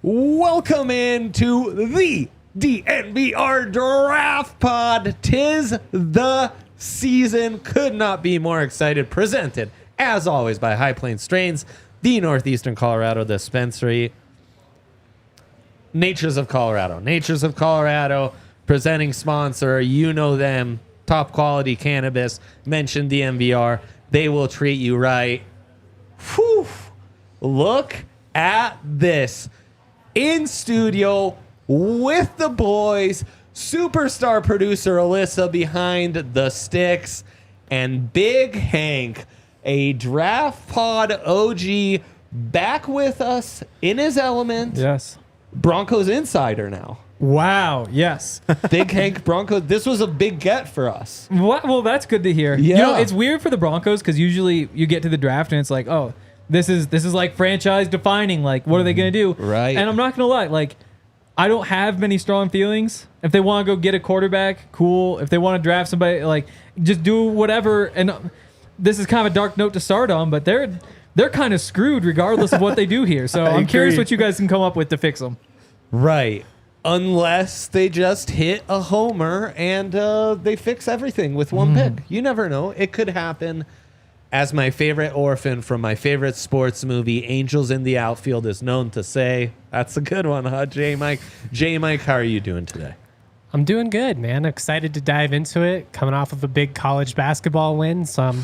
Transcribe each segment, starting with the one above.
Welcome into the DNVR Draft Pod. 'Tis the season. Could not be more excited. Presented, as always, by High Plains Strains, the Northeastern Colorado dispensary. Natures of Colorado, presenting sponsor. You know them. Top quality cannabis. Mention DNVR. They will treat you right. Whew. Look at this. In studio with the boys, superstar producer Alyssa behind the sticks, and Big Hank, a Draft Pod OG, back with us in his element. Yes. Broncos insider now. Wow. Yes. Big Hank Broncos. This was a big get for us. What? Well, that's good to hear. Yeah. You know, it's weird for the Broncos because usually you get to the draft and it's like, oh, this is like franchise defining. Like, what are they going to do? Right. And I'm not going to lie. Like, I don't have many strong feelings. If they want to go get a quarterback, cool. If they want to draft somebody, like, just do whatever. And this is kind of a dark note to start on, but they're kind of screwed regardless of what they do here. So I'm curious what you guys can come up with to fix them. Right. Unless they just hit a homer and they fix everything with one pick. You never know. It could happen. As my favorite orphan from my favorite sports movie, Angels in the Outfield, is known to say. That's a good one, huh, J-Mike? J-Mike, how are you doing today? I'm doing good, man. Excited to dive into it. Coming off of a big college basketball win, so I'm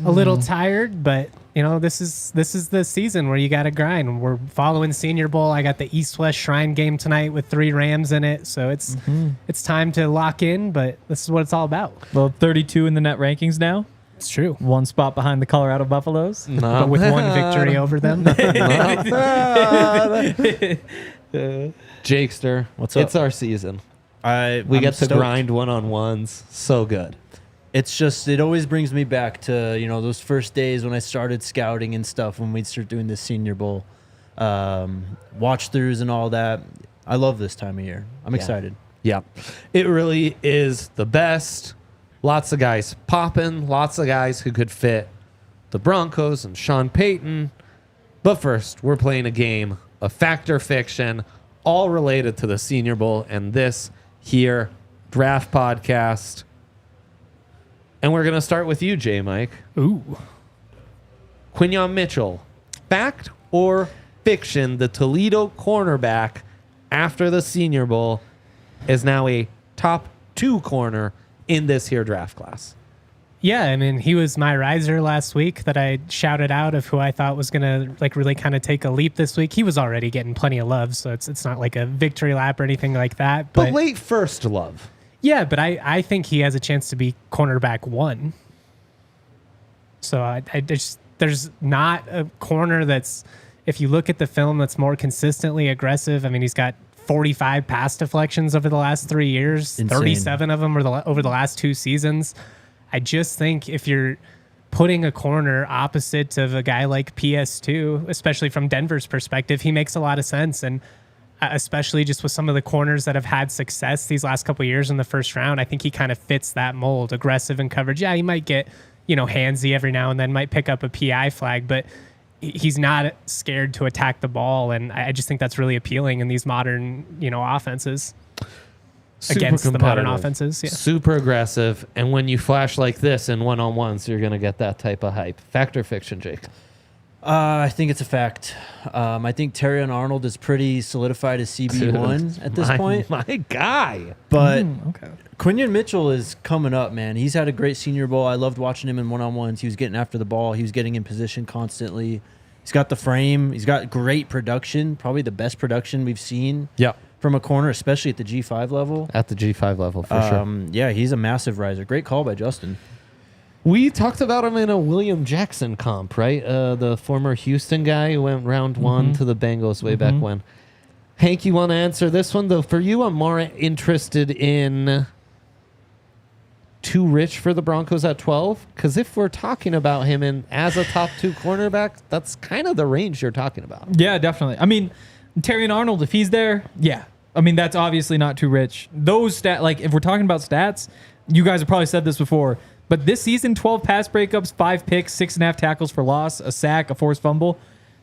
a little tired, but you know, this is the season where you got to grind. We're following Senior Bowl. I got the East-West Shrine game tonight with 3 Rams in it, so it's time to lock in, but this is what it's all about. Well, 32 in the net rankings now. It's true. 1 spot behind the Colorado Buffaloes. But with 1 victory over them. Jakester, what's up? It's our season. We I'm get to stoked. grind one-on-ones. So good. It's just, it always brings me back to, you know, those first days when I started scouting and stuff, when we'd start doing this Senior Bowl, watch-throughs and all that. I love this time of year. I'm excited. Yeah. It really is the best. Lots of guys popping. Lots of guys who could fit the Broncos and Sean Payton. But first, we're playing a game of fact or fiction, all related to the Senior Bowl and this here draft podcast. And we're going to start with you, J-Mike. Ooh. Quinyon Mitchell, fact or fiction, the Toledo cornerback after the Senior Bowl is now a top 2 corner in this here draft class. Yeah, I mean, he was my riser last week that I shouted out of who I thought was going to like really kind of take a leap this week. He was already getting plenty of love, so it's not like a victory lap or anything like that. But late first love. Yeah, but I think he has a chance to be cornerback 1. So I just, there's not a corner that's, if you look at the film, that's more consistently aggressive. I mean, he's got 45 pass deflections over the last 3 years. Insane. 37 of them over the last 2 seasons. I just think if you're putting a corner opposite of a guy like PS2, especially from Denver's perspective, he makes a lot of sense. And especially just with some of the corners that have had success these last couple of years in the first round, I think he kind of fits that mold. Aggressive in coverage. Yeah, he might get, you know, handsy every now and then, might pick up a PI flag, but he's not scared to attack the ball. And I just think that's really appealing in these modern, you know, offenses. Against the modern offenses. Yeah. Super aggressive. And when you flash like this in one-on-ones, you're going to get that type of hype. Fact or fiction, Jake? I think it's a fact. I think Terrion Arnold is pretty solidified as CB1 at this point. My guy. But Okay. Quinyon Mitchell is coming up, man. He's had a great Senior Bowl. I loved watching him in one-on-ones. He was getting after the ball. He was getting in position constantly. He's got the frame. He's got great production, probably the best production we've seen from a corner, especially at the G5 level. At the G5 level, for sure. Yeah, he's a massive riser. Great call by Justin. We talked about him in a William Jackson comp, right? The former Houston guy who went round 1 to the Bengals way back when. Hank, you want to answer this one? Though for you, I'm more interested in too rich for the Broncos at 12. Because if we're talking about him as a top 2 cornerback, that's kind of the range you're talking about. Yeah, definitely. I mean, Terry and Arnold, if he's there, yeah. I mean, that's obviously not too rich. Those if we're talking about stats, you guys have probably said this before, but this season, 12 pass breakups, 5 picks, 6.5 tackles for loss, a sack, a forced fumble.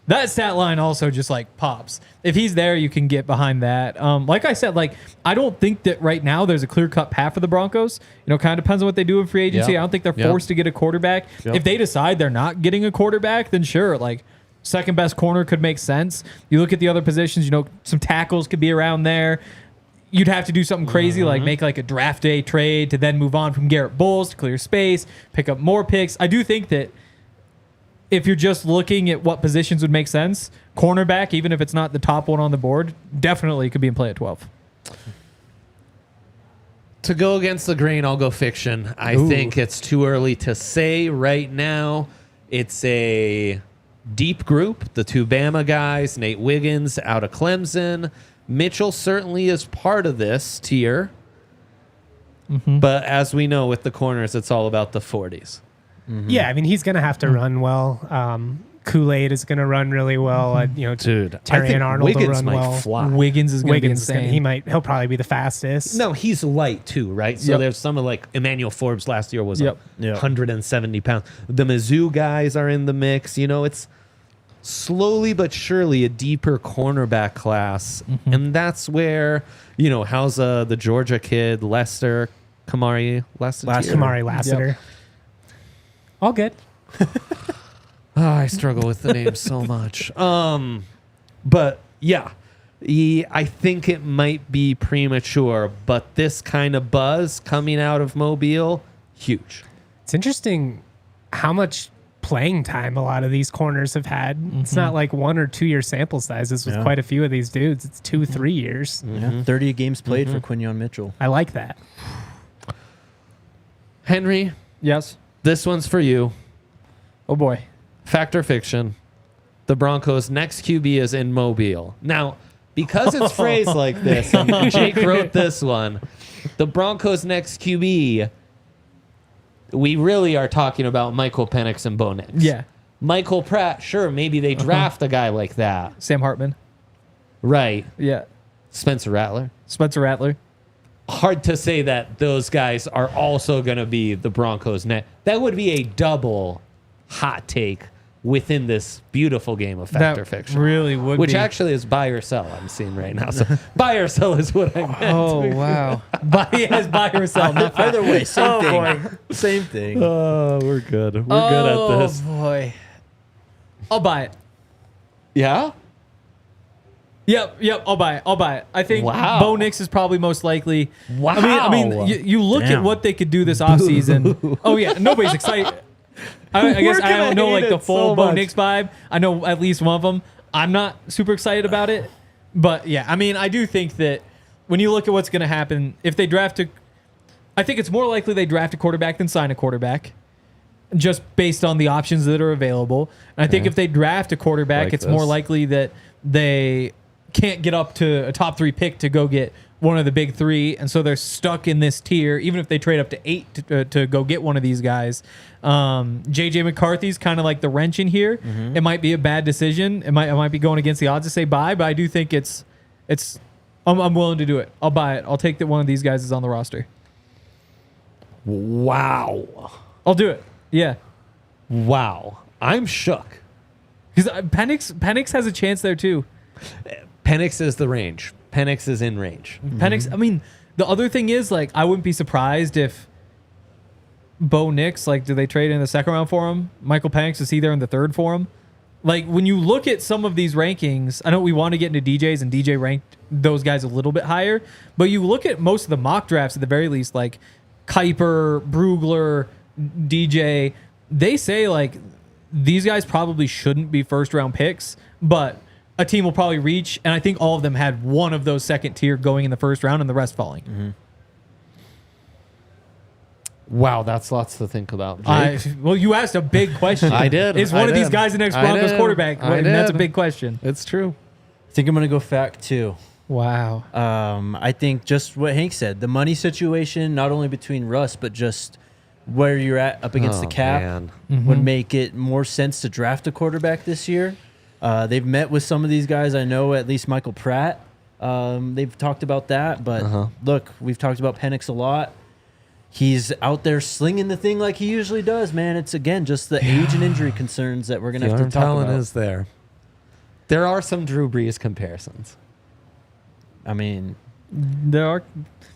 That stat line also just pops. If he's there, you can get behind that. Like I said, I don't think that right now there's a clear-cut path for the Broncos. Kind of depends on what they do in free agency. Yep. I don't think they're forced to get a quarterback. Yep. If they decide they're not getting a quarterback, then sure, second best corner could make sense. You look at the other positions, some tackles could be around there. You'd have to do something crazy make a draft day trade to then move on from Garrett Bowles to clear space, pick up more picks. I do think that if you're just looking at what positions would make sense, cornerback, even if it's not the top one on the board, definitely could be in play at 12. To go against the grain, I'll go fiction. I think it's too early to say right now. It's a deep group. The 2 Bama guys, Nate Wiggins out of Clemson. Mitchell certainly is part of this tier. But as we know with the corners, it's all about the 40s. Yeah, I mean, he's going to have to run well. Kool-Aid is going to run really well. Dude, Terry and Arnold Wiggins will run might well. fly. Wiggins is going to be insane. He'll probably be the fastest. No, he's light too, right? So there's some of Emmanuel Forbes last year was 170 pounds. The Mizzou guys are in the mix. It's slowly but surely a deeper cornerback class. And that's where, how's the Georgia kid, Kamari Lassiter. Yep. All good. I struggle with the name so much. But yeah, I think it might be premature, but this kind of buzz coming out of Mobile, huge. It's interesting how much playing time a lot of these corners have had. It's not 1 or 2 year sample sizes with quite a few of these dudes. It's 2-3 years. Yeah, 30 games played for Quinyon Mitchell. I like that. Henry, Yes. this one's for you. Oh, boy. Fact or fiction? The Broncos' next QB is in Mobile. Now, because it's phrased like this, and Jake wrote this one, the Broncos' next QB, we really are talking about Michael Penix and Bo Nix. Yeah. Michael Pratt, sure, maybe they draft a guy like that. Sam Hartman. Right. Yeah. Spencer Rattler. Spencer Rattler. Hard to say that those guys are also going to be the Broncos' net. That would be a double hot take within this beautiful game of fact or fiction. Really would Which be. actually is buy or sell I'm seeing right now. So buy or sell is what I meant. Oh, wow. buy or sell. Not fact. Either way, same thing. Boy. Same thing. Oh, we're good. We're good at this. Oh, boy. I'll buy it. Yeah? Yep, I'll buy it. I think Wow. Bo Nix is probably most likely. Wow. I mean, you look at Damn. what they could do this offseason. Oh, yeah, nobody's excited. I guess I don't know hate the it full so Bo much. Nix vibe. I know at least one of them. I'm not super excited about it. But, yeah, I mean, I do think that when you look at what's going to happen, if they draft I think it's more likely they draft a quarterback than sign a quarterback, just based on the options that are available. And I think if they draft a quarterback, Like it's more this. likely that they can't get up to a top 3 pick to go get one of the big 3, and so they're stuck in this tier. Even if they trade up to 8 to go get one of these guys, JJ McCarthy's kind of like the wrench in here. It might be a bad decision. It might be going against the odds to say buy, but I do think I'm willing to do it. I'll buy it. I'll take that one of these guys is on the roster. Wow. I'll do it. Yeah, Wow. I'm shook. because Penix has a chance there too. Penix is the range. Penix is in range. Penix. I mean, the other thing is I wouldn't be surprised if Bo Nix, do they trade in the second round for him? Michael Penix, is he there in the third for him? When you look at some of these rankings, I know we want to get into DJs, and DJ ranked those guys a little bit higher, but you look at most of the mock drafts at the very least, like Kuiper, Brugler, DJ, they say these guys probably shouldn't be first round picks, but a team will probably reach, and I think all of them had one of those second tier going in the first round and the rest falling. Wow, that's lots to think about. Jake. Well, you asked a big question. I did. Is one I of these did. guys the next I Broncos did. quarterback? I And that's a did. big question. It's true. I think I'm going to go fact 2. Wow. I think just what Hank said, the money situation, not only between Russ, but just where you're at up against the cap Man. would make it more sense to draft a quarterback this year. They've met with some of these guys. I know at least Michael Pratt. They've talked about that. But look, we've talked about Penix a lot. He's out there slinging the thing like he usually does, man. It's, again, just the age and injury concerns that we're going to have to talk talent about. is there. There are some Drew Brees comparisons. I mean, There are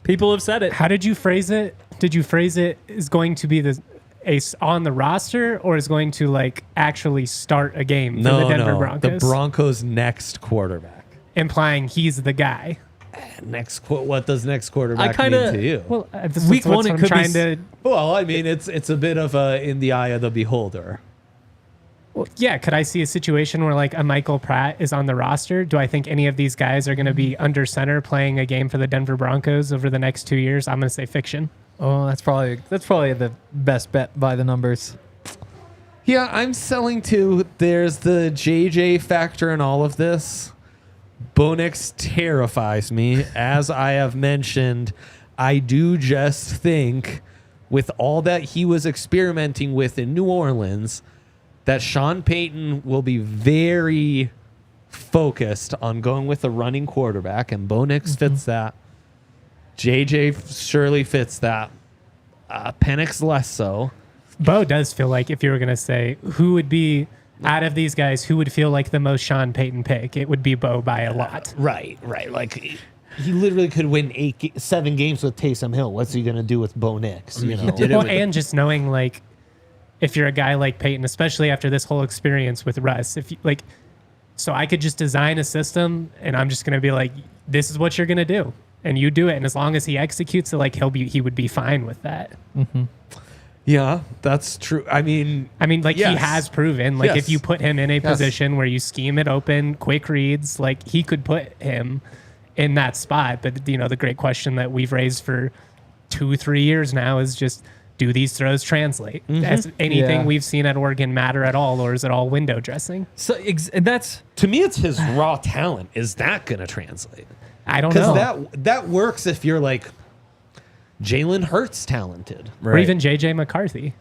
people have said it. How did you phrase it? Did you phrase it is going to be the ace on the roster, or is going to like actually start a game for the Denver Broncos? The Broncos' next quarterback. Implying he's the guy. What does next quarterback kinda- mean to you? Well, Week one, it I'm could be trying to. Well, I mean, it's a bit of a in the eye of the beholder. Well, yeah, could I see a situation where like a Michael Pratt is on the roster? Do I think any of these guys are going to be under center playing a game for the Denver Broncos over the next 2 years? I'm going to say fiction. Oh, that's probably the best bet by the numbers. Yeah, I'm selling too. There's the JJ factor in all of this. Bo Nix terrifies me. As I have mentioned, I do just think with all that he was experimenting with in New Orleans, that Sean Payton will be very focused on going with a running quarterback, and Bo Nix fits that. JJ surely fits that. Penix less so. Bo does feel like if you were going to say who would be out of these guys, who would feel like the most Sean Payton pick, it would be Bo by a lot. Right. Like he literally could win 7 games with Taysom Hill. What's he gonna do with Bo Nix? You know? did it Well, with and just knowing like if you're a guy like Peyton, especially after this whole experience with Russ, if you like, so I could just design a system and I'm just going to be like, this is what you're going to do. And you do it. And as long as he executes it, like he would be fine with that. Yeah, that's true. I mean, Like yes. he has proven, like Yes. if you put him in a Yes. position where you scheme it open, quick reads, like he could put him in that spot. But the great question that we've raised for 2-3 years now is just, do these throws translate? Has anything Yeah. we've seen at Oregon matter at all, or is it all window dressing? So and that's to me, it's his raw talent. Is that gonna translate? I don't know. Because that works if you're like Jalen Hurts talented. Or even JJ McCarthy.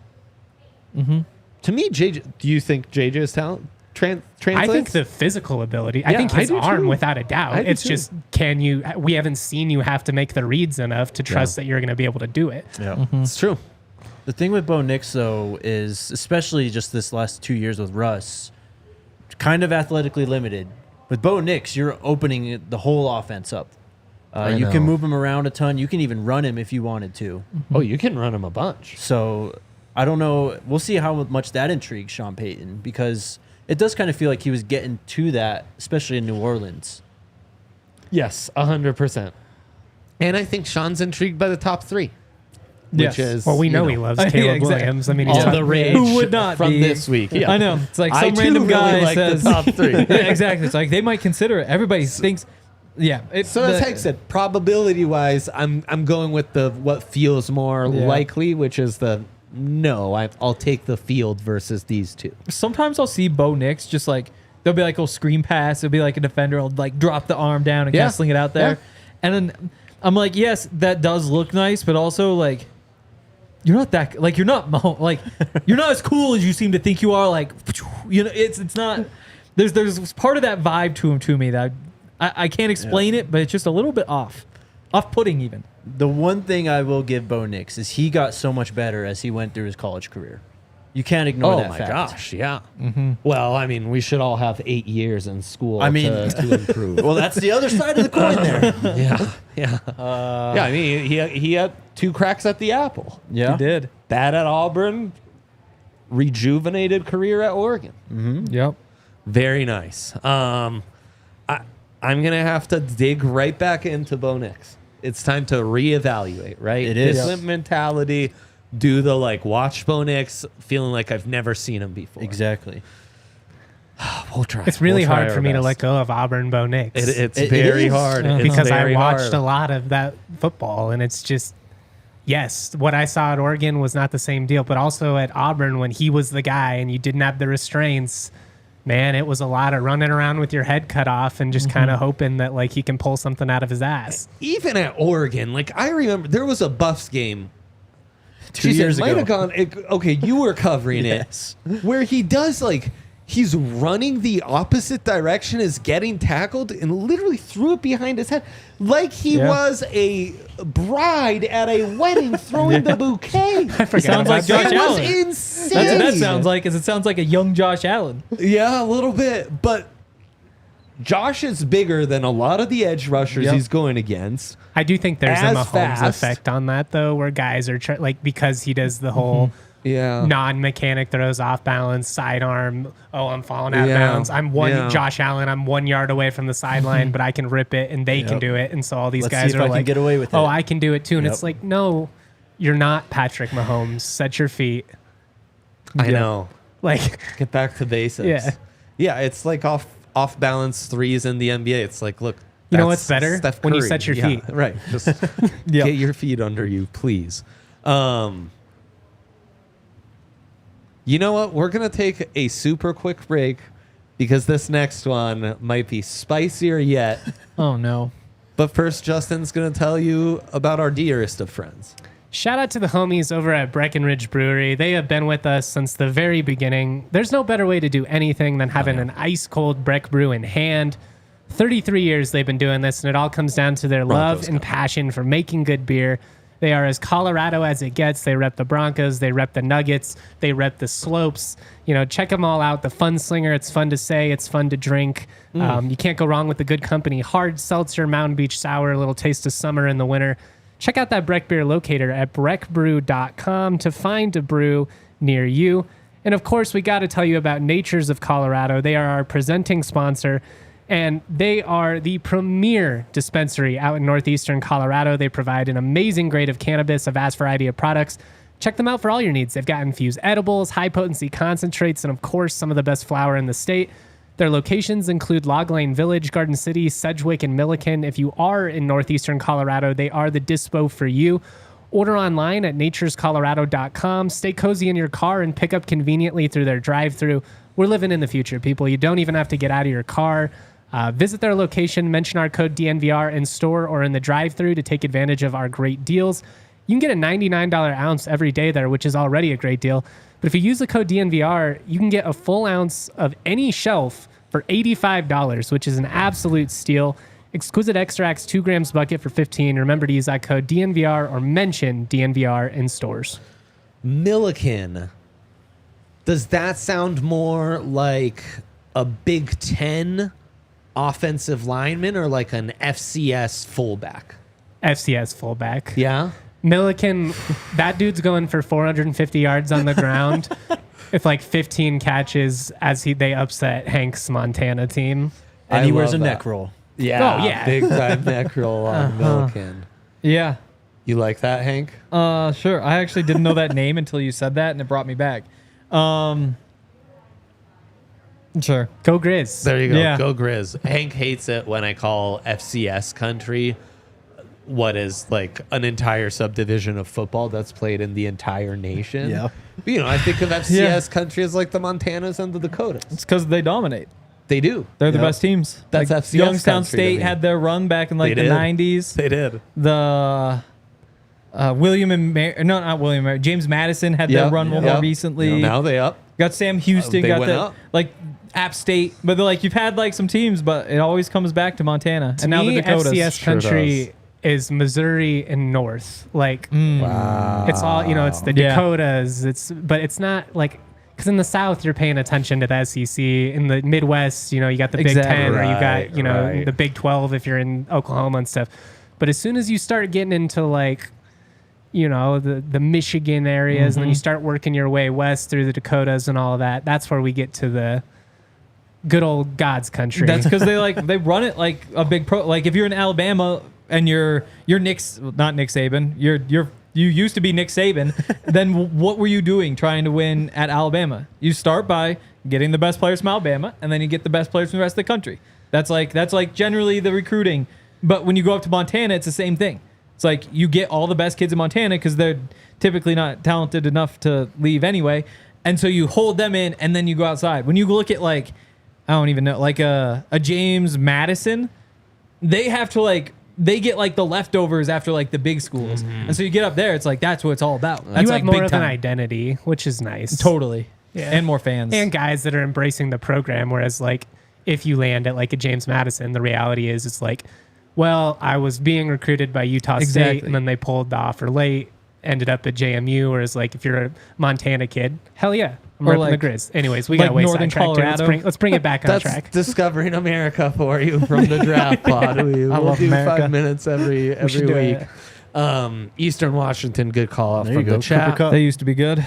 To me, JJ. Do you think JJ's talent translates? I think the physical ability. I Yeah, think I his do arm, too. without a doubt. I do It's too. just, we haven't seen you have to make the reads enough to trust that you're going to be able to do it. Yeah. It's true. The thing with Bo Nix, though, is especially just this last 2 years with Russ, kind of athletically limited. With Bo Nix, you're opening the whole offense up. You can move him around a ton. You can even run him if you wanted to. Oh, you can run him a bunch. So I don't know. We'll see how much that intrigues Sean Payton, because it does kind of feel like he was getting to that, especially in New Orleans. Yes, 100%. And I think Sean's intrigued by the top 3, which Yes. is Well, we know he loves Yeah, Caleb exactly. Williams. I mean, all he's the talking- rage. Who would not from be? this week? Yeah, I know. It's like I some too random really guy like says the top 3. yeah, exactly. It's like they might consider it. Everybody thinks yeah. So as Hank said, probability wise, I'm going with the what feels more Yeah. likely, which is I'll take the field versus these two. sometimes I'll see Bo Nix just like there'll be like a screen pass, it'll be like a defender will like drop the arm down and Yeah. kind of sling it out there. Yeah. And then I'm like, yes, that does look nice, but also like you're not that like you're not you're not as cool as you seem to think you are. Like it's not. There's part of that vibe to me that I can't explain it, but it's just a little bit off-putting even. The one thing I will give Bo Nix is he got so much better as he went through his college career. You can't ignore that fact. gosh, yeah. Well, I mean, we should all have 8 years in school. I mean- to improve. Well, that's the other side of the coin there. yeah. Yeah, I mean, he had 2 cracks at the apple. Yeah. He did. Bad at Auburn, rejuvenated career at Oregon. Yep. Very nice. I'm gonna have to dig right back into Bo Nix. It's time to reevaluate, right? It is. Discipline mentality. Do the watch Bo Nix, feeling like I've never seen him before. Exactly. We'll try. It's really We'll try hard our for me to best. let go of Auburn Bo Nix. It's It very is. hard. It's because I very watched hard. a lot of that football, and it's just, yes, what I saw at Oregon was not the same deal, but also at Auburn when he was the guy and you didn't have the restraints, man, it was a lot of running around with your head cut off and just kind of hoping that like he can pull something out of his ass. Even at Oregon, like I remember there was a Buffs game 2 Jeez, years it might ago. have gone. Okay, you were covering Yes. it, where he does like he's running the opposite direction as getting tackled and literally threw it behind his head like he was a bride at a wedding throwing the bouquet. I forgot sounds like about Josh It was Allen. insane. That's what that sounds like. Is it sounds like a young Josh Allen? Yeah, a little bit, but Josh is bigger than a lot of the edge rushers Yep. he's going against. I do think there's a As Mahomes fast. effect on that though, where guys are like because he does the whole Yeah. non-mechanic throws off balance, sidearm. Oh, I'm falling out of Yeah. bounds. I'm one Yeah. Josh Allen. I'm 1 yard away from the sideline, but I can rip it, and they can do it. And so all these Let's guys see if are I can like, get away with "Oh, it." I can do it too." And Yep. it's like, no, you're not Patrick Mahomes. Set your feet. I know. Like, Get back to basics. Yeah. Yeah, it's like off balance threes in the NBA. It's like, look, You know that's what's better? Steph When you Curry. set your Yeah, feet. right? Just get your feet under you, please. You know what? We're gonna take a super quick break because this next one might be spicier yet. Oh no. But first, Justin's gonna tell you about our dearest of friends. shout out to the homies over at Breckenridge Brewery. They have been with us since the very beginning. There's no better way to do anything than having an ice cold Breck brew in hand. 33 years they've been doing this, and it all comes down to their love and passion for making good beer. They are as Colorado as it gets. They rep the Broncos. They rep the Nuggets. They rep the Slopes. You know, check them all out. The Fun Slinger, it's fun to say. It's fun to drink. You can't go wrong with the good company. Hard seltzer, Mountain Beach sour, a little taste of summer in the winter. Check out that Breck Beer locator at breckbrew.com to find a brew near you. And of course, we got to tell you about Natures of Colorado. They are our presenting sponsor. And they are the premier dispensary out in northeastern Colorado. They provide an amazing grade of cannabis, a vast variety of products. Check them out for all your needs. They've got infused edibles, high-potency concentrates, and of course, some of the best flower in the state. Their locations include Log Lane Village, Garden City, Sedgwick, and Milliken. If you are in northeastern Colorado, they are the dispo for you. Order online at naturescolorado.com. Stay cozy in your car and pick up conveniently through their drive-thru. We're living in the future, people. You don't even have to get out of your car. Visit their location, mention our code DNVR in store or in the drive-thru to take advantage of our great deals. You can get a $99 ounce every day there, which is already a great deal. But if you use the code DNVR, you can get a full ounce of any shelf for $85, which is an absolute steal. Exquisite Extracts 2 grams bucket for $15. Remember to use that code DNVR or mention DNVR in stores. Milliken. Does that sound more like a Big Ten offensive lineman or like an FCS fullback? FCS fullback. Yeah. Milliken, that dude's going for 450 yards on the ground with like 15 catches as they upset Hank's Montana team. And he wears a love neck that. roll. Yeah. Oh, yeah. Big time neck roll on Milliken. Yeah. You like that, Hank? Sure. I actually didn't know that name until you said that, and it brought me back. Sure. Go Grizz. There you go. Yeah. Go Grizz. Hank hates it when I call FCS country what is like an entire subdivision of football that's played in the entire nation. Yeah. But, you know, I think of FCS country as like the Montanas and the Dakotas. It's because they dominate. They do. They're the Yep. best teams. That's FCS Youngstown country to State me. had their run back in like They the did. 90s. They did. The James Madison had their run more recently. Now they up. Got Sam Houston. They Got went the up. like App State, but they're like you've had like some teams, but it always comes back to Montana To and now me, the Dakotas. FCS Sure country is Missouri and North. Like, Wow. it's all, you know, it's the Yeah. Dakotas. But it's not like, because in the South, you're paying attention to the SEC. In the Midwest, you know, you got the Big Exactly. Ten or you got, Right, you know, right. the Big 12 if you're in Oklahoma and stuff. But as soon as you start getting into like, you know, the Michigan areas, and then you start working your way west through the Dakotas and all of that, that's where we get to the good old God's country. That's because they run it like a big pro. Like if you're in Alabama and you're not Nick Saban, you used to be Nick Saban, then what were you doing trying to win at Alabama? You start by getting the best players from Alabama, and then you get the best players from the rest of the country. That's like generally the recruiting. But when you go up to Montana, it's the same thing. It's like you get all the best kids in Montana because they're typically not talented enough to leave anyway. And so you hold them in, and then you go outside. When you look at like I don't even know, like a James Madison, they have to like, they get like the leftovers after like the big schools. And so you get up there, it's like, that's what it's all about. That's You like have more big of an time. identity, which is nice. Totally. Yeah. And more fans. And guys that are embracing the program. Whereas like if you land at like a James Madison, the reality is it's like, well, I was being recruited by Utah State Exactly. and then they pulled the offer late, ended up at JMU. Whereas like if you're a Montana kid, hell yeah. I'm Or repping the like- Grizz. Anyways, we like got way Northern sidetracked here. Colorado. Let's bring it back on That's track. discovering America for you from the draft pod. We'll love do America. 5 minutes every should do week. it. Eastern Washington, good call off There you from go. the chat. Cooper Kupp. They used to be good.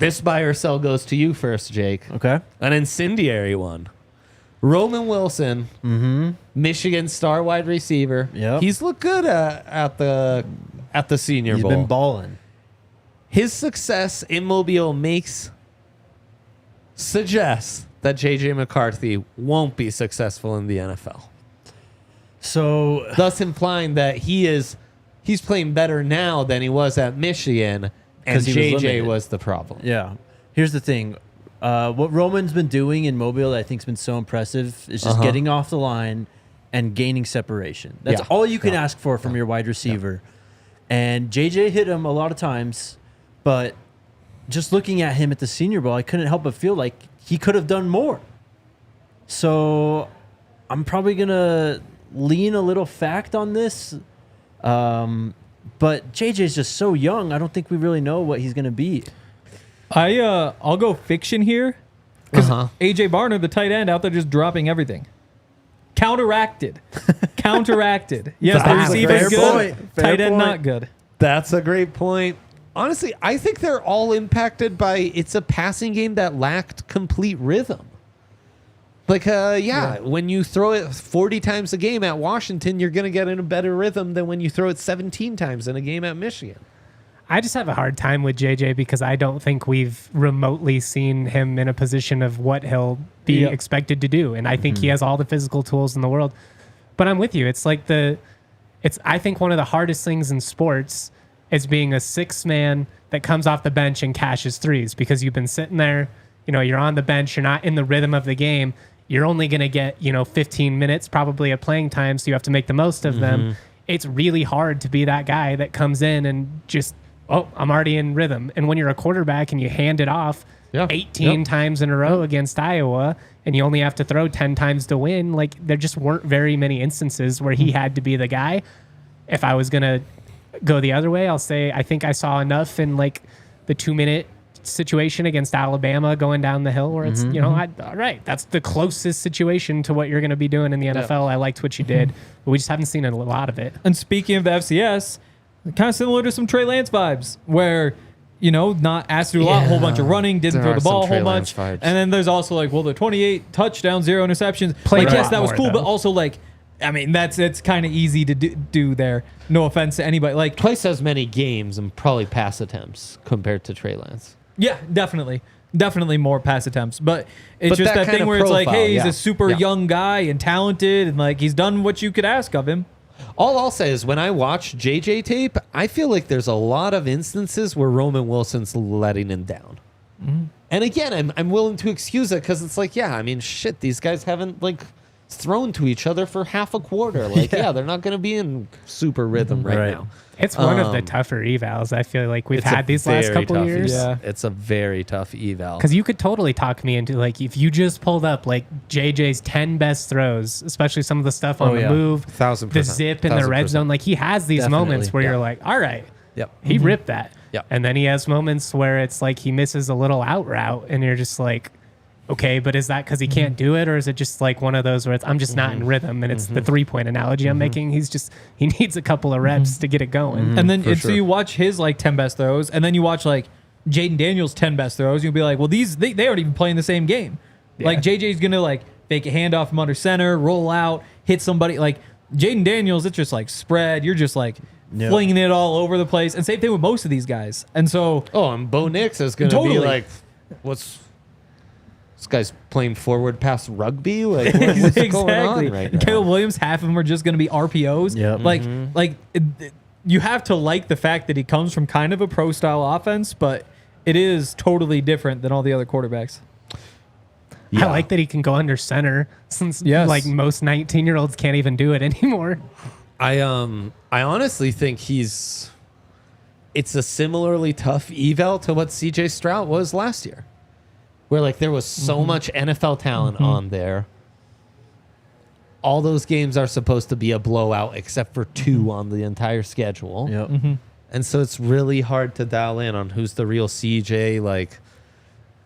This buy or sell goes to you first, Jake. Okay. An incendiary one. Roman Wilson, Michigan star wide receiver. Yep. He's looked good at the Senior He's Bowl. been balling. His success in Mobile suggests that J.J. McCarthy won't be successful in the NFL. So Thus implying that he's playing better now than he was at Michigan, and 'Cause he was J.J. limited. was the problem. yeah, here's the thing. What Roman's been doing in Mobile that I think's been so impressive is just getting off the line and gaining separation. That's Yeah. all you can ask for from your wide receiver. And JJ hit him a lot of times, but just looking at him at the Senior Bowl, I couldn't help but feel like he could have done more. So I'm probably gonna lean a little fact on this. But JJ's just so young. I don't think we really know what he's gonna be. I'll go fiction here because Uh-huh. AJ Barner, the tight end, out there just dropping everything. Counteracted. Yes, the That's a receiver's fair good. point. Tight end not good. That's a great point. Honestly, I think they're all impacted by it's a passing game that lacked complete rhythm. Like, when you throw it 40 times a game at Washington, you're going to get in a better rhythm than when you throw it 17 times in a game at Michigan. I just have a hard time with JJ because I don't think we've remotely seen him in a position of what he'll be Yeah. expected to do. And I think he has all the physical tools in the world. But I'm with you. It's like I think one of the hardest things in sports is being a six man that comes off the bench and cashes threes because you've been sitting there, you're on the bench, you're not in the rhythm of the game. You're only going to get, 15 minutes probably of playing time. So you have to make the most of them. It's really hard to be that guy that comes in and just, I'm already in rhythm. And when you're a quarterback and you hand it off 18 times in a row against Iowa and you only have to throw 10 times to win, like there just weren't very many instances where he had to be the guy. If I was going to go the other way, I'll say I think I saw enough in like the 2-minute situation against Alabama going down the hill where it's, all right, that's the closest situation to what you're going to be doing in the NFL. I liked what you did, but we just haven't seen a lot of it. And speaking of the FCS, kind of similar to some Trey Lance vibes, where not asked to do a lot, a whole bunch of running, didn't There throw are the some ball a Trey whole Lance bunch, vibes. and then there's also like, the 28 touchdowns, 0 interceptions. Played Like, a yes, lot that was more, cool, but though. also like, I mean, it's kind of easy to do there. No offense to anybody. Like, Twice as many games and probably pass attempts compared to Trey Lance. yeah, definitely more pass attempts, but it's But just that that kind thing of where it's like, profile, hey, he's yeah. a super Yeah. young guy and talented, and like he's done what you could ask of him. All I'll say is when I watch JJ tape, I feel like there's a lot of instances where Roman Wilson's letting him down. And again, I'm willing to excuse it because it's like, shit, these guys haven't like thrown to each other for half a quarter. Like, they're not going to be in super rhythm right now. It's one of the tougher evals I feel like we've It's a had these last very couple tough years. Yeah. It's a very tough eval. Because you could totally talk me into like if you just pulled up like JJ's 10 best throws, especially some of the stuff on the move, 1000%. the zip in the red 1000%. zone. Like he has these Definitely, moments where yeah. you're like, all right, Yep. he ripped that. Yep. And then he has moments where it's like he misses a little out route and you're just like, okay, but is that because he can't do it, or is it just like one of those where I'm just not in rhythm? And it's the 3-point analogy I'm making. He needs a couple of reps to get it going. And then for so sure. you watch his like 10 best throws, and then you watch like Jaden Daniels' 10 best throws. You'll be like, well, they aren't even playing the same game. Like JJ's gonna like fake a handoff from under center, roll out, hit somebody. Like Jaden Daniels, it's just like spread. You're just like flinging it all over the place. And same thing with most of these guys. And so And Bo Nix is going to Totally. be like, this guy's playing forward pass rugby? Like, what's going on right And now? Caleb Williams, half of them are just going to be RPOs. Yep. Like you have to like the fact that he comes from kind of a pro style offense, but it is totally different than all the other quarterbacks. Yeah. I like that he can go under center since Yes. like most 19-year-olds can't even do it anymore. I honestly think it's a similarly tough eval to what CJ Stroud was last year, where like there was so much NFL talent on there. All those games are supposed to be a blowout except for 2 on the entire schedule. Yep. And so it's really hard to dial in on who's the real CJ. Like,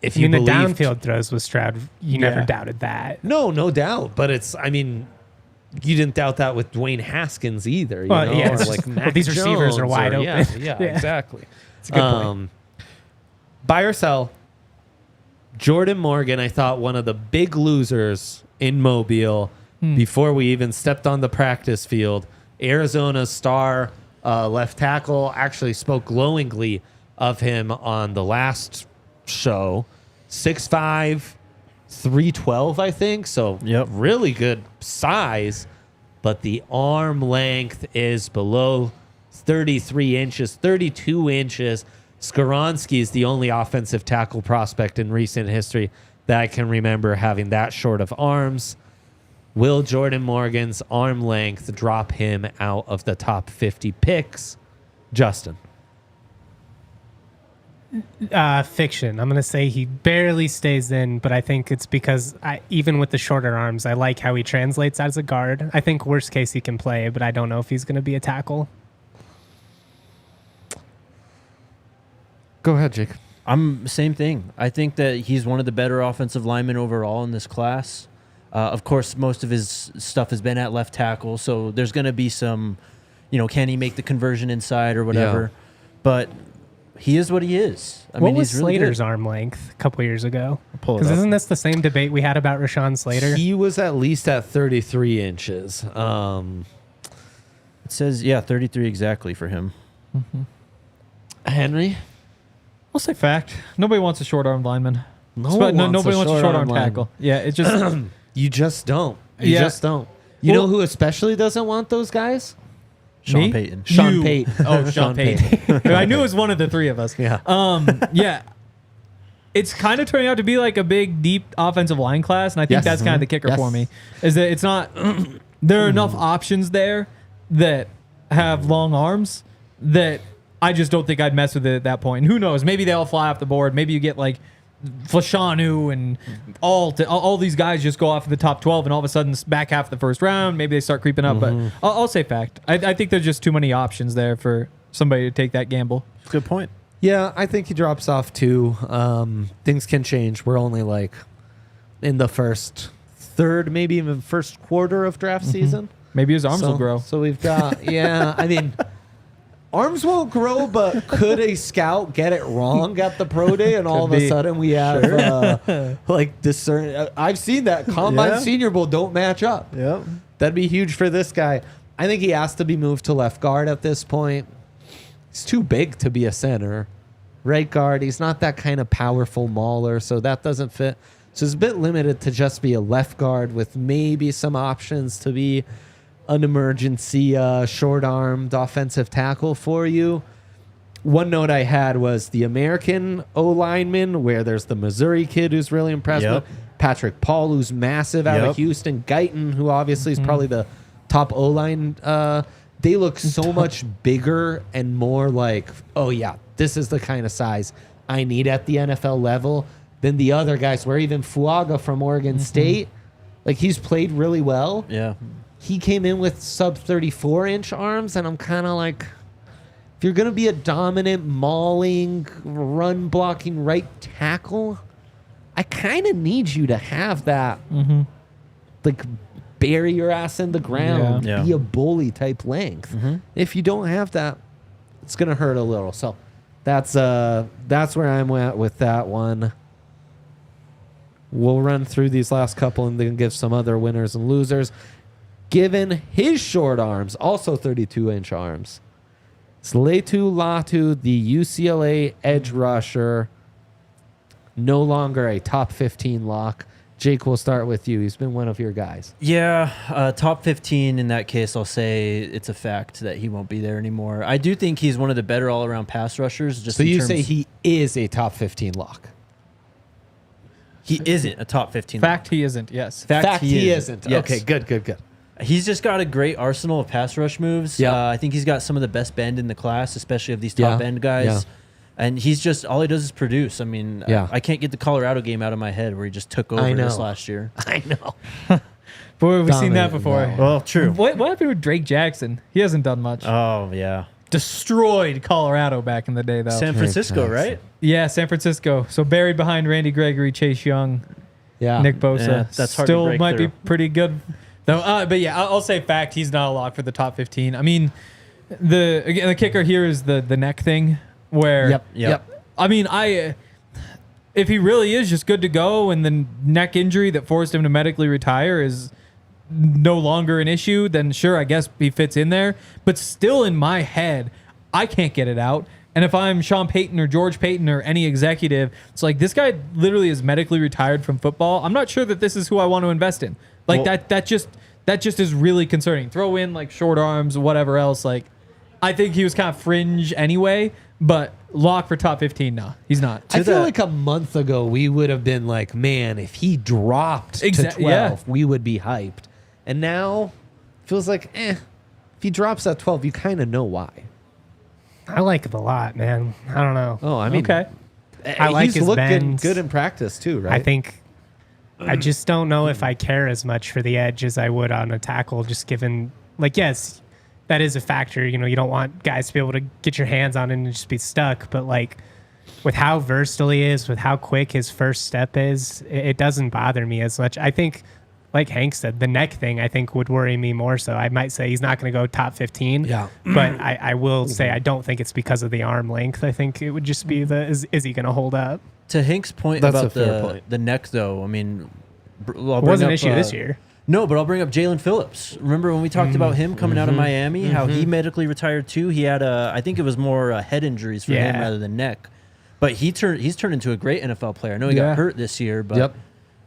if I you mean, the believed- downfield throws with Stroud, you never Yeah. doubted that. No doubt. But you didn't doubt that with Dwayne Haskins either. You Well, know? yeah, Or it's like just- Mac these receivers are Jones wide Yeah, open. yeah, Yeah. exactly. It's a good point. Buy or sell. Jordan Morgan, I thought one of the big losers in Mobile before we even stepped on the practice field. Arizona's star left tackle actually spoke glowingly of him on the last show. 6'5", 312, I think. So Yep. really good size, but the arm length is below 33 inches, 32 inches. Skoronski is the only offensive tackle prospect in recent history that I can remember having that short of arms. Will Jordan Morgan's arm length drop him out of the top 50 picks? Justin. Fiction. I'm going to say he barely stays in, but I think it's because even with the shorter arms, I like how he translates as a guard. I think worst case he can play, but I don't know if he's going to be a tackle. Go ahead, Jake. Same thing. I think that he's one of the better offensive linemen overall in this class. Of course, most of his stuff has been at left tackle, so there's going to be some, can he make the conversion inside or whatever? Yeah. But he is what he is. What was he's really Slater's good. arm length a couple years ago? Pull it Because up. isn't this the same debate we had about Rashawn Slater? He was at least at 33 inches. It says, 33 exactly for him. Henry? I'll say fact. Nobody wants a short arm lineman. Nobody Nobody wants a short arm lineman. tackle. Yeah, it just You just don't. You Yeah. just don't. You Well- know who especially doesn't want those guys? Sean Me? Payton. Sean You. Payton. Oh, Sean Payton. I knew it was one of the three of us. Yeah. Yeah. It's kind of turning out to be like a big, deep offensive line class, and I think Yes. that's kind of the kicker Yes. for me. Is that it's not there are enough options there that have long arms that I just don't think I'd mess with it at that point. And who knows? Maybe they all fly off the board. Maybe you get like Flashanu and all these guys just go off of the top 12, and all of a sudden back half the first round, maybe they start creeping up. But I'll say fact. I think there's just too many options there for somebody to take that gamble. Good point. Yeah, I think he drops off too. Things can change. We're only like in the first third, maybe even first quarter of draft season. Maybe his arms will grow. So we've got, arms won't grow, but could a scout get it wrong at the pro day, and all of Could a be. sudden we have like discern? I've seen that combine Yeah. Senior Bowl don't match up. Yep. That'd be huge for this guy. I think he has to be moved to left guard at this point. He's too big to be a center. Right guard, he's not that kind of powerful mauler, so that doesn't fit. So it's a bit limited to just be a left guard with maybe some options to be an emergency short-armed offensive tackle for you. One note I had was the American O-lineman, where there's the Missouri kid who's really impressive. Yep. Patrick Paul, who's massive out of Yep. Houston. Guyton, who obviously is probably the top O-line. They look so much bigger and more like, oh, yeah, this is the kind of size I need at the NFL level than the other guys, where even Fuaga from Oregon State, like he's played really well. Yeah. He came in with sub 34-inch arms, and I'm kind of like, if you're going to be a dominant, mauling, run-blocking right tackle, I kind of need you to have that, like, bury your ass in the ground, Yeah. be a bully type length. If you don't have that, it's going to hurt a little. So that's where I'm at with that one. We'll run through these last couple and then give some other winners and losers. Given his short arms, also 32-inch arms, Sleitu Latu, the UCLA edge rusher, no longer a top 15 lock. Jake, we'll start with you. He's been one of your guys. Yeah, top 15 in that case, I'll say it's a fact that he won't be there anymore. I do think he's one of the better all-around pass rushers. Just So in you terms, say he is a top 15 lock. He isn't a top 15. Fact, he isn't. Yes. Fact he isn't. Yes. Okay, good. He's just got a great arsenal of pass rush moves. Yeah. I think he's got some of the best bend in the class, especially of these top end guys. Yeah. And he's just, all he does is produce. I mean, Yeah. I can't get the Colorado game out of my head where he just took over this last year. I know. Boy, we've seen that Dominated, before. no. Well, true. What happened with Drake Jackson? He hasn't done much. Oh, yeah. Destroyed Colorado back in the day, though. San Francisco, Jackson. right? Yeah, San Francisco. So buried behind Randy Gregory, Chase Young, Yeah. Nick Bosa. Yeah, that's hard to Still break might through. be pretty good, though. But yeah, I'll say fact. He's not a lock for the top 15. I mean, the kicker here is the neck thing, where Yep. I mean, if he really is just good to go, and the neck injury that forced him to medically retire is no longer an issue, then sure, I guess he fits in there. But still, in my head, I can't get it out. And if I'm Sean Payton or George Payton or any executive, it's like, this guy literally is medically retired from football. I'm not sure that this is who I want to invest in. Like, Well- that just is really concerning. Throw in like short arms, whatever else. Like, I think he was kind of fringe anyway, but lock for top 15. No, he's not. I feel like a month ago we would have been like, man, if he dropped to 12, yeah. we would be hyped. And now feels like, if he drops at 12, you kind of know why. I like him a lot, man. I don't know. Oh, I mean, Okay. I like he's his looking bends. good in practice too, right? I think I just don't know if I care as much for the edge as I would on a tackle, just given, like, yes, that is a factor. You know, you don't want guys to be able to get your hands on it and just be stuck. But, like, with how versatile he is, with how quick his first step is, it doesn't bother me as much. I think, like Hank said, the neck thing, I think, would worry me more so. I might say he's not going to go top 15. Yeah. But I will say I don't think it's because of the arm length. I think it would just be is he going to hold up? To Hank's point That's about a fair point. the neck, though, I mean, It wasn't an issue this year. No, but I'll bring up Jalen Phillips. Remember when we talked about him coming out of Miami, how he medically retired too? He had I think it was more head injuries for him Yeah. rather than neck. But he's turned into a great NFL player. I know he Yeah. got hurt this year, but Yep.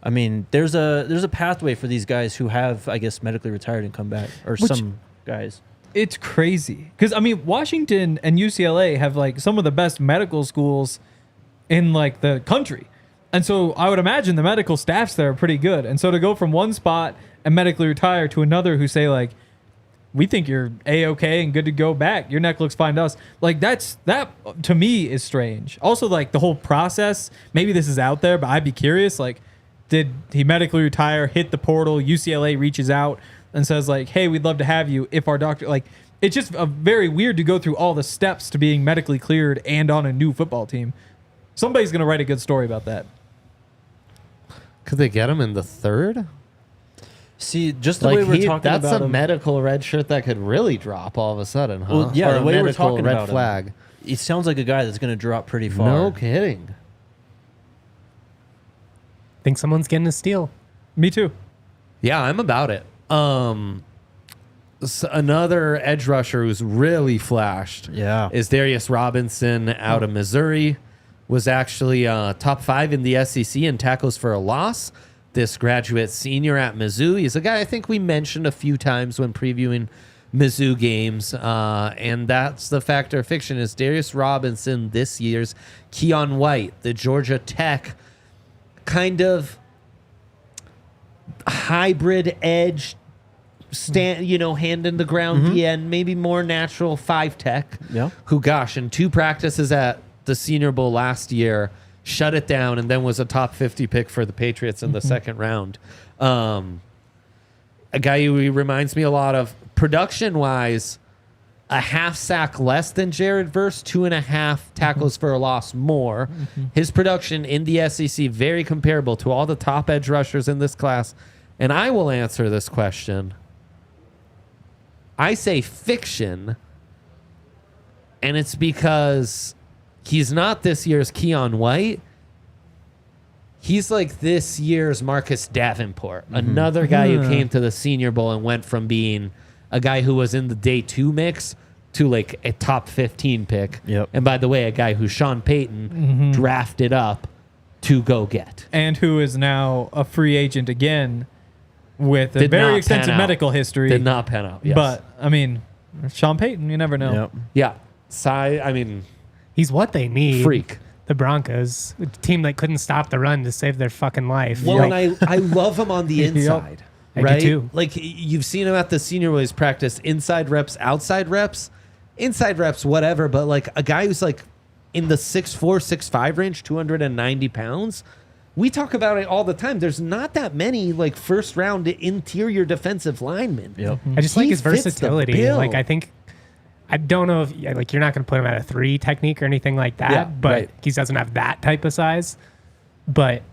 I mean, there's a pathway for these guys who have, I guess, medically retired and come back, or some guys. It's crazy because I mean, Washington and UCLA have like some of the best medical schools in like the country, and so I would imagine the medical staffs there are pretty good. And so to go from one spot and medically retire to another who say like, we think you're A-okay and good to go back, your neck looks fine to us, like that to me is strange. Also, like the whole process, maybe this is out there, but I'd be curious, like, did he medically retire, hit the portal, UCLA reaches out and says like, hey, we'd love to have you if our doctor, like, it's just very weird to go through all the steps to being medically cleared and on a new football team. Somebody's going to write a good story about that. Could they get him in the third? See, just the way we're talking that's about a him, medical red shirt that could really drop all of a sudden, huh? Well, yeah, Or the a way we're medical talking red about him. flag. He sounds like a guy that's going to drop pretty far. No kidding. Think someone's getting a steal. Me too. Yeah, I'm about it. Another edge rusher who's really flashed Yeah. is Darius Robinson out of Missouri. Was actually top 5 in the SEC in tackles for a loss. This graduate senior at Mizzou. He's a guy I think we mentioned a few times when previewing Mizzou games. And that's the factor of fiction is Darius Robinson this year's Quinyon White, the Georgia Tech kind of hybrid edge hand in the ground DN, maybe more natural 5 tech. Yeah. Who, gosh, in 2 practices at the Senior Bowl last year, shut it down and then was a top 50 pick for the Patriots in the second round. A guy who reminds me a lot of production-wise, a half sack less than Jared Verse, 2.5 tackles for a loss more. His production in the SEC very comparable to all the top edge rushers in this class. And I will answer this question. I say fiction, and it's because he's not this year's Quinyon White. He's like this year's Marcus Davenport, another guy who came to the Senior Bowl and went from being a guy who was in the day 2 mix to like a top 15 pick. Yep. And by the way, a guy who Sean Payton drafted up to go get. And who is now a free agent again with a Did not very pan extensive out. medical history. Did not pan out. Yes. But, I mean, Sean Payton, you never know. Yep. yeah, I mean, He's what they need. freak. the Broncos, a team that couldn't stop the run to save their fucking life. Well, Like, and I love him on the inside. I do Right? too. Like you've seen him at the Senior Boys practice, inside reps, outside reps, inside reps, whatever. But like a guy who's like in the 6'4", 6'5" range, 290 pounds. We talk about it all the time. There's not that many like first round interior defensive linemen. Yep. I just like He his fits the versatility. bill. Like I don't know if like you're not going to put him at a 3 technique or anything like that, Yeah, but right. he doesn't have that type of size. But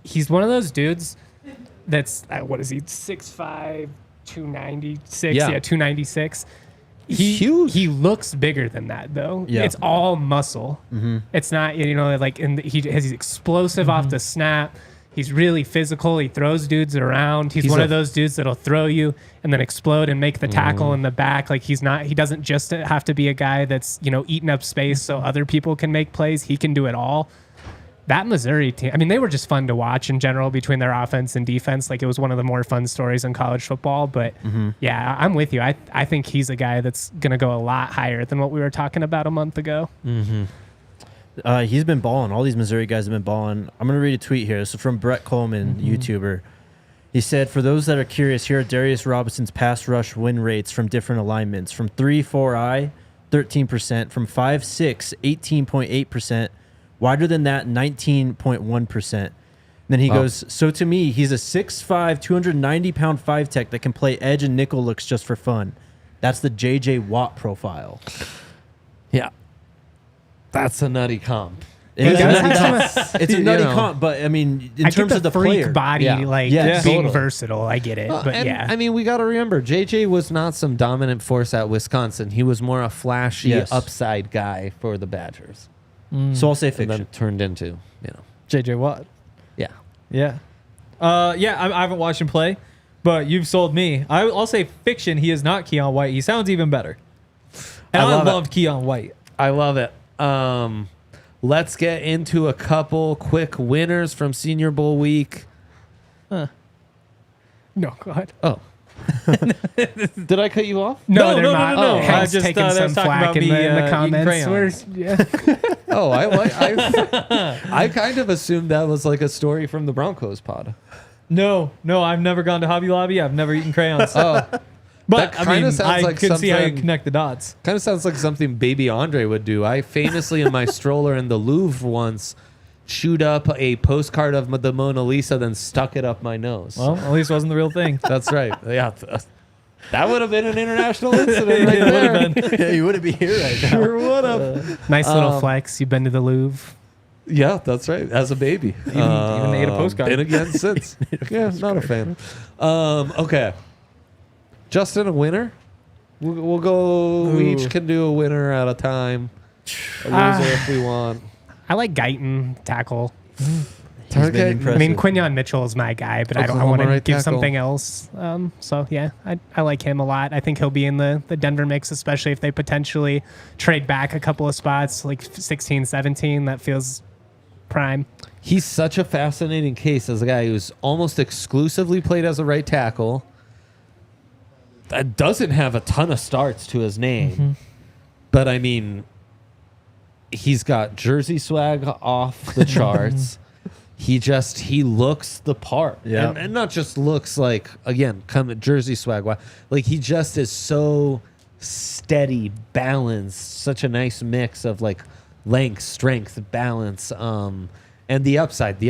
he's one of those dudes that's what is he 6'5", 296? Yeah. Yeah, 296. He's huge. He looks bigger than that though. Yeah. It's all muscle. It's not like he's explosive off the snap. He's really physical. He throws dudes around. He's one of those dudes that'll throw you and then explode and make the tackle in the back. Like he doesn't just have to be a guy that's, eating up space so other people can make plays. He can do it all. That Missouri team, I mean, they were just fun to watch in general between their offense and defense. Like it was one of the more fun stories in college football. But yeah, I'm with you. I think he's a guy that's going to go a lot higher than what we were talking about a month ago. He's been balling. All these Missouri guys have been balling. I'm going to read a tweet here. This is from Brett Coleman, YouTuber. He said, for those that are curious, here are Darius Robinson's pass rush win rates from different alignments. From 3-4-I, 13%. From 5-6, 18.8%. Wider than that, 19.1%. Then he goes, so to me, he's a 6'5", 290-pound 5-tech that can play edge and nickel looks just for fun. That's the J.J. Watt profile. Yeah. That's a nutty comp. It's He a does nutty have comp. It's a nutty know. comp, but I mean, in I terms get of the freak player, body, Yeah. Yeah, being totally. versatile. I get it. But And, yeah. I mean, we got to remember, JJ was not some dominant force at Wisconsin. He was more a flashy Yes. upside guy for the Badgers. so I'll say And fiction. then turned into, JJ Watt. yeah. Yeah. I haven't watched him play, but you've sold me. I'll say fiction. He is not Keon White. He sounds even better. And I love love Keon White. I love it. Let's get into a couple quick winners from Senior Bowl week. no, go ahead. Oh. Did I cut you off? No, No, they're no, not. no, no. Oh, Hank's I just, taking they some was talking flack about in me, the eating comments. crayons. Yeah. I kind of assumed that was like a story from the Broncos pod. No, I've never gone to Hobby Lobby. I've never eaten crayons. Oh, But that I kinda mean, sounds I like can see how you something- connect the dots. kind of sounds like something Baby Andre would do. I famously in my stroller in the Louvre once chewed up a postcard of the Mona Lisa, then stuck it up my nose. Well, at least it wasn't the real thing. That's right. Yeah. That would have been an international incident right there. Yeah, you wouldn't be here right now. Sure would have. Nice little flex. You've been to the Louvre. Yeah, that's right. As a baby. Even ate a postcard. And again since. Yeah, not a fan. Okay. Justin, a winner? We'll go. We each can do a winner at a time. A loser if we want. I like Guyton tackle. He's been Okay. impressive. I mean, Quinyon Mitchell is my guy, but I Oklahoma want to right give tackle. something else. So yeah, I like him a lot. I think he'll be in the Denver mix, especially if they potentially trade back a couple of spots, like 16, 17. That feels prime. He's such a fascinating case as a guy who's almost exclusively played as a right tackle. That doesn't have a ton of starts to his name. But I mean, he's got jersey swag off the charts. He looks the part. Yeah. And not just looks like, again, jersey swag. Like he just is so steady, balanced, such a nice mix of like length, strength, balance. And the upside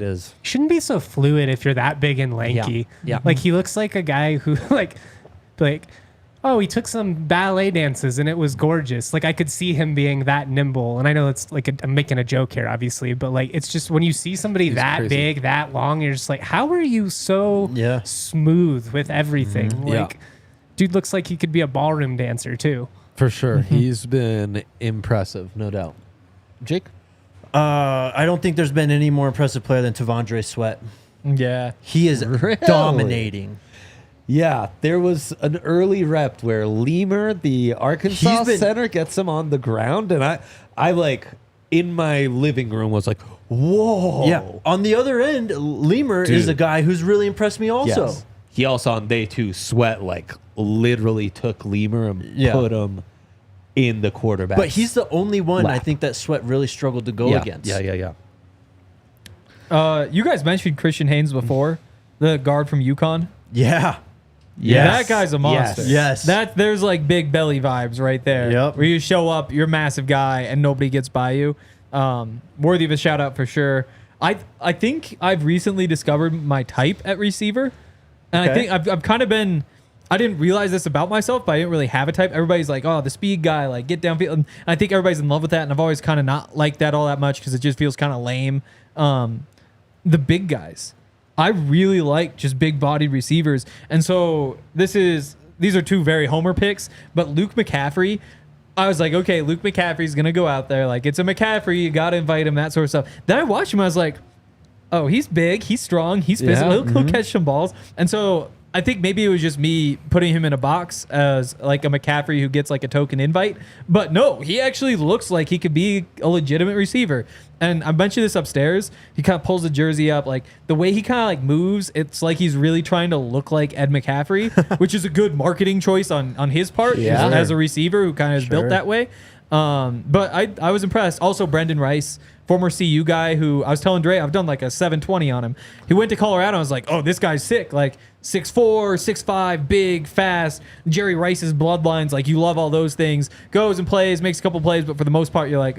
is Shouldn't be so fluid if you're that big and lanky. Yeah. Like he looks like a guy who like, oh, he took some ballet dances and it was gorgeous. Like I could see him being that nimble. And I know it's like I'm making a joke here, obviously, but like it's just when you see somebody that crazy. big, that long, you're just like, how are you so Yeah. smooth with everything? Yeah. Like, dude looks like he could be a ballroom dancer too. for sure. He's been impressive, no doubt. Jake? I don't think there's been any more impressive player than Tavondre Sweat. Yeah. He is Really? dominating. Yeah, there was an early rep where Lemur, the Arkansas He's been- center, gets him on the ground, and I like in my living room was like, whoa. Yeah. On the other end, Lemur is Dude. a guy who's really impressed me also. Yes. He also on day two, Sweat like literally took Lemur and Yeah. put him in the quarterback. But he's the only one I lap. think that Sweat really struggled to go against. Yeah. You guys mentioned Christian Haynes before, the guard from UConn. Yeah. That guy's a monster. Yes. There's like big belly vibes right there. Yep. Where you show up, you're a massive guy, and nobody gets by you. Worthy of a shout out for sure. I think I've recently discovered my type at receiver, and I Okay. think I've kind of been. I didn't realize this about myself, but I didn't really have a type. Everybody's like, "Oh, the speed guy, like get downfield." And I think everybody's in love with that, and I've always kind of not liked that all that much because it just feels kind of lame. The big guys, I really like just big bodied receivers, and so these are two very homer picks. But Luke McCaffrey, I was like, okay, Luke McCaffrey's gonna go out there, like it's a McCaffrey, you gotta invite him, that sort of stuff. Then I watched him, I was like, oh, he's big, he's strong, he's physical, he'll catch some balls, and so. I think maybe it was just me putting him in a box as like a McCaffrey who gets like a token invite. But no, he actually looks like he could be a legitimate receiver. And I mentioned this upstairs. He kind of pulls the jersey up. Like the way he kind of like moves, it's like he's really trying to look like Ed McCaffrey, which is a good marketing choice on his part as a receiver who kind of is built that way. But I was impressed. Also, Brendan Rice, former CU guy who I was telling Dre, I've done like a 720 on him. He went to Colorado. I was like, oh, this guy's sick. Like 6'4", 6'5", big, fast. Jerry Rice's bloodlines. Like you love all those things. Goes and plays, makes a couple plays, but for the most part, you're like,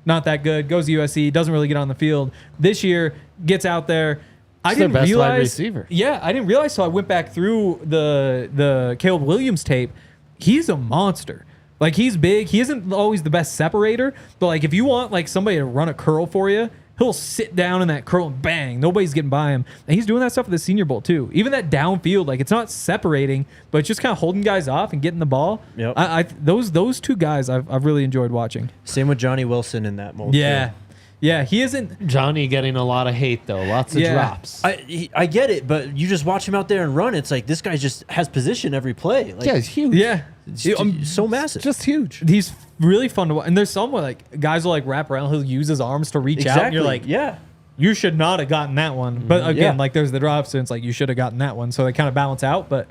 not that good. Goes to USC, doesn't really get on the field. This year, gets out there. I didn't their best realize. wide receiver. Yeah, I didn't realize. So I went back through the Caleb Williams tape. He's a monster. Like he's big. He isn't always the best separator, but like if you want like somebody to run a curl for you, he'll sit down in that curl and bang, nobody's getting by him. And he's doing that stuff at the Senior Bowl too. Even that downfield, like it's not separating, but it's just kind of holding guys off and getting the ball. Yep. Those two guys I've really enjoyed watching. Same with Johnny Wilson in that mold. Yeah. too. Yeah, he isn't. Johnny getting a lot of hate though, lots of drops. I get it, but you just watch him out there and run. It's like this guy just has position every play. Like, Yeah, he's huge. Yeah. it's so massive. Just huge. He's really fun to watch. And there's some where like guys will like wrap around, he'll use his arms to reach out. And you're like, yeah. you should not have gotten that one. But again, Yeah. like there's the drops, and it's like you should have gotten that one. So they kind of balance out, but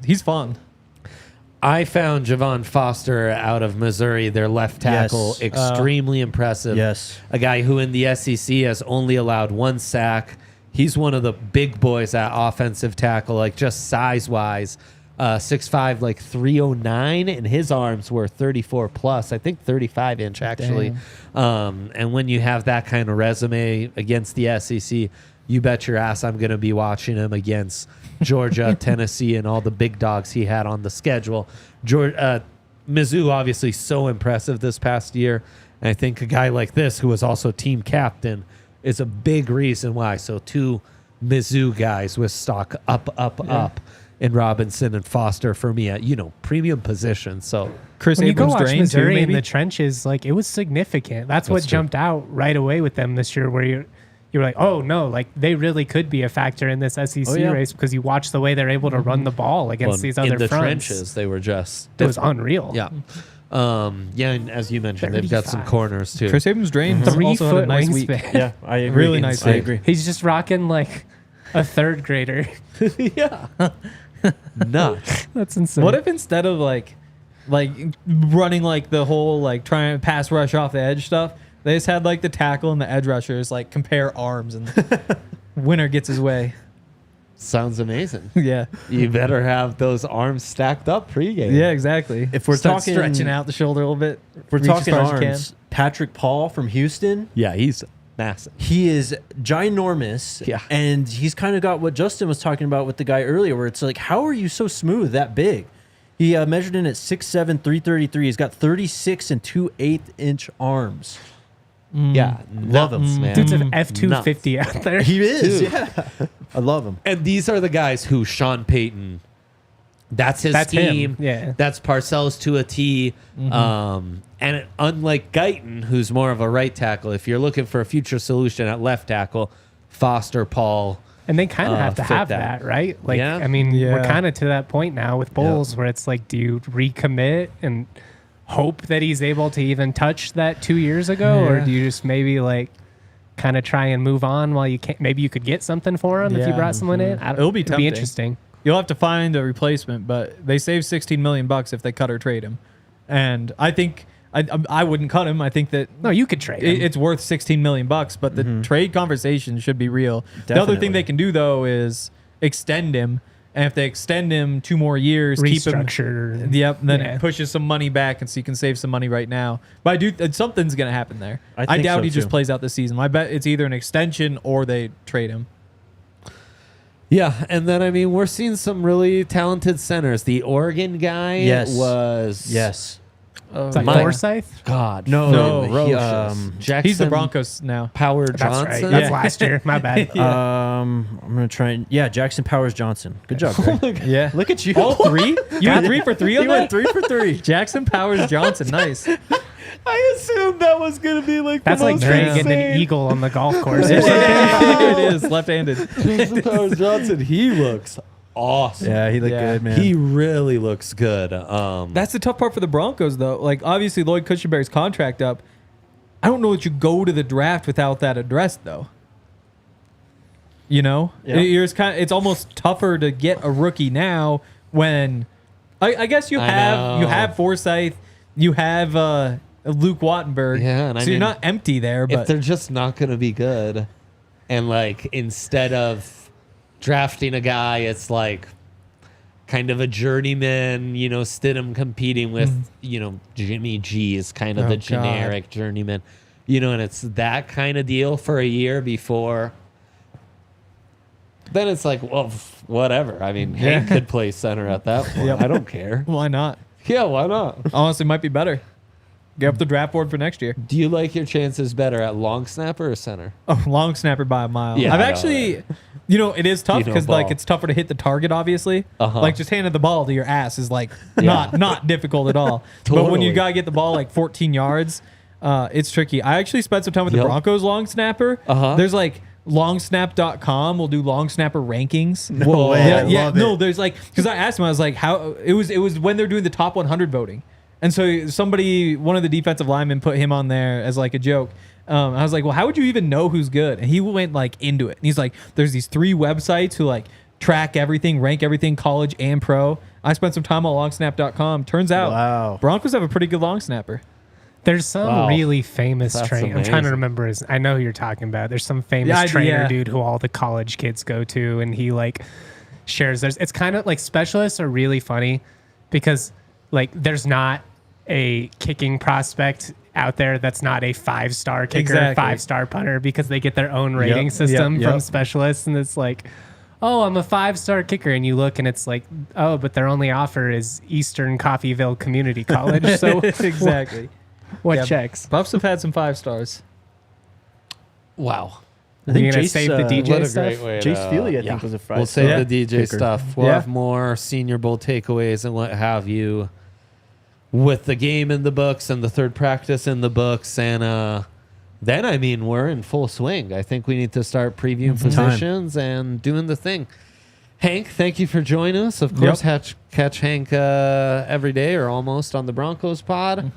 he's fun. I found Javon Foster out of Missouri, their left tackle, Yes. extremely impressive. Yes. A guy who in the SEC has only allowed 1 sack. He's one of the big boys at offensive tackle, like just size-wise. 6'5", like 309, and his arms were 34 plus, I think 35 inch actually. And when you have that kind of resume against the SEC, you bet your ass I'm going to be watching him against Georgia, Tennessee, and all the big dogs he had on the schedule. Mizzou, obviously, so impressive this past year. And I think a guy like this, who was also team captain, is a big reason why. So 2 Mizzou guys with stock up in Robinson and Foster for me at, premium positions. So Chris When you go Abrams watch drain too, Missouri in maybe. the trenches, like it was significant. That's what true. jumped out right away with them this year, where you're like, oh no, like they really could be a factor in this SEC race because you watch the way they're able to run the ball against these other in the fronts. trenches, they were just It was unreal. Yeah. And as you mentioned, they've got some 35. corners too. Chris Abrams drain 3 also had a foot nice week. wingspan. Yeah, I agree. Really nice I week. agree. He's just rocking like a third grader. Yeah. Nuts. That's insane. What if instead of like running like the whole like trying to pass rush off the edge stuff, they just had like the tackle and the edge rushers like compare arms and winner gets his way. Sounds amazing. Yeah. You better have those arms stacked up pregame. Yeah, exactly. If we're Start talking- stretching out the shoulder a little bit. If we're reach as talking far as you arms, Patrick Paul from Houston, Yeah, he's massive. he is ginormous. Yeah. And he's kind of got what Justin was talking about with the guy earlier, where it's like, how are you so smooth, that big? He measured in at 6'7", 333. He's got 36 and 2/8 inch arms. Yeah, Love him, man. Dude's an F-250 out there. He is, Dude. yeah. I love him. And these are the guys who Sean Payton, that's his That's him, team. yeah. That's Parcells to a T. And unlike Guyton, who's more of a right tackle, if you're looking for a future solution at left tackle, Foster, Paul. And they kind of have to fit have that. that, right? Like, Yeah. I mean, Yeah. we're kind of to that point now with Bulls where it's like, do you recommit and hope that he's able to even touch that 2 years ago? Or Yeah. do you just maybe like kind of try and move on while you can't? Maybe you could get something for him if you Yeah. brought someone in. It'll be It'd tempting. interesting. You'll have to find a replacement, but they save $16 million if they cut or trade him. And I think I wouldn't cut him. I think that No, you could trade him. it's worth $16 million, but the trade conversation should be real. The other thing Definitely. they can do though is extend him, and if they extend him 2 more years, keep him. Restructure. Yep, then Yeah. it pushes some money back, and so you can save some money right now. But something's gonna happen there. I I think doubt so, he just too. plays out the season. I bet it's either an extension or they trade him. Yeah, and then I mean we're seeing some really talented centers. The Oregon guy Yes. was Yes. Is that my Forsyth? God, No, ferocious. Jackson He's the Broncos now. Power That's Johnson. right. That's Yeah. last year. My bad. I'm gonna try and Jackson Powers Johnson. Good job, Greg. Yeah. Look at you. All 3? You had 3 for 3 on He that? went 3 for 3. Jackson Powers Johnson. Nice. I assumed that was gonna be like That's the like most Drake and insane. an eagle on the golf course. It is left-handed. Jackson Powers Johnson. He looks awesome. Yeah, he looked Yeah. good, man. He really looks good. That's the tough part for the Broncos, though. Like, obviously, Lloyd Cushenberry's contract up. I don't know that you go to the draft without that addressed, though. You know, Yeah. it's almost tougher to get a rookie now when I guess you I have know. Forsyth, you have Luke Wattenberg. Yeah, and I so you're mean, not empty there, if but they're just not gonna be good, and like instead of drafting a guy, it's like kind of a journeyman, Stidham competing with, Jimmy G is kind of Oh, the God. generic journeyman, and it's that kind of deal for a year before. Then it's like, well, whatever. I mean, Hank could play center at that point. Yep. I don't care. why not? Yeah, why not? Honestly, might be better. Get up the draft board for next year. Do you like your chances better at long snapper or center? Oh, long snapper by a mile. Yeah, I've I know, actually, it is tough You know because ball. it's tougher to hit the target. Obviously, Uh-huh. like just handing the ball to your ass is like not difficult at all. But when you Totally. gotta get the ball like 14 yards, it's tricky. I actually spent some time with the Yep. Broncos long snapper. Uh-huh. There's like longsnap.com will do long snapper rankings. No way. Yeah, I yeah. love No, it. there's like because I asked him, I was like, how it was when they're doing the top 100 voting, and so one of the defensive linemen put him on there as like a joke. I was like, well, how would you even know who's good? And he went like into it. And he's like, there's these 3 websites who like track everything, rank everything, college and pro. I spent some time on longsnap.com. Turns out, Wow. Broncos have a pretty good long snapper. There's some Wow. really famous That's trainer. I'm trying to amazing. remember his. I know who you're talking about. There's some famous Yeah, trainer yeah. dude who all the college kids go to, and he like shares. It's kind of like specialists are really funny because like there's not a kicking prospect out there that's not a 5-star kicker, Exactly. 5-star punter because they get their own rating Yep, system yep. from specialists, and it's like, oh, I'm a 5-star kicker, and you look and it's like, oh, but their only offer is Eastern Coffeyville Community College. So exactly. what Yeah, checks? Buffs have had some 5 stars. Wow. I think You're gonna Jace, save the DJ What a stuff? great way Jace to- Feely, I yeah. think, was a Friday. We'll save Yeah. the DJ kicker. stuff. We'll Yeah. have more Senior Bowl takeaways and what have you with the game in the books and the third practice in the books. And then, I mean, we're in full swing. I think we need to start previewing positions and doing the thing. Hank, thank you for joining us. Of course, catch Hank every day or almost on the Broncos pod.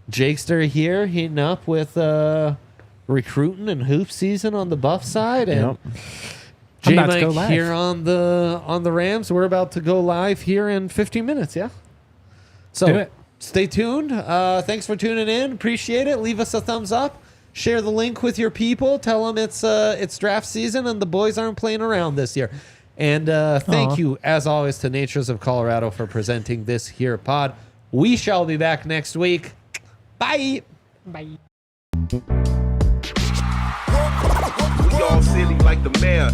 Jakester here heating up with recruiting and hoop season on the Buff side. And Yep. I'm about to J-Mike go live. here on the Rams. We're about to go live here in 15 minutes. Yeah. So Do it. stay tuned. Thanks for tuning in. Appreciate it. Leave us a thumbs up. Share the link with your people. Tell them it's draft season and the boys aren't playing around this year. And thank you, as always, to Natures of Colorado for presenting this here pod. We shall be back next week. Bye. Bye. We all silly like the mayor.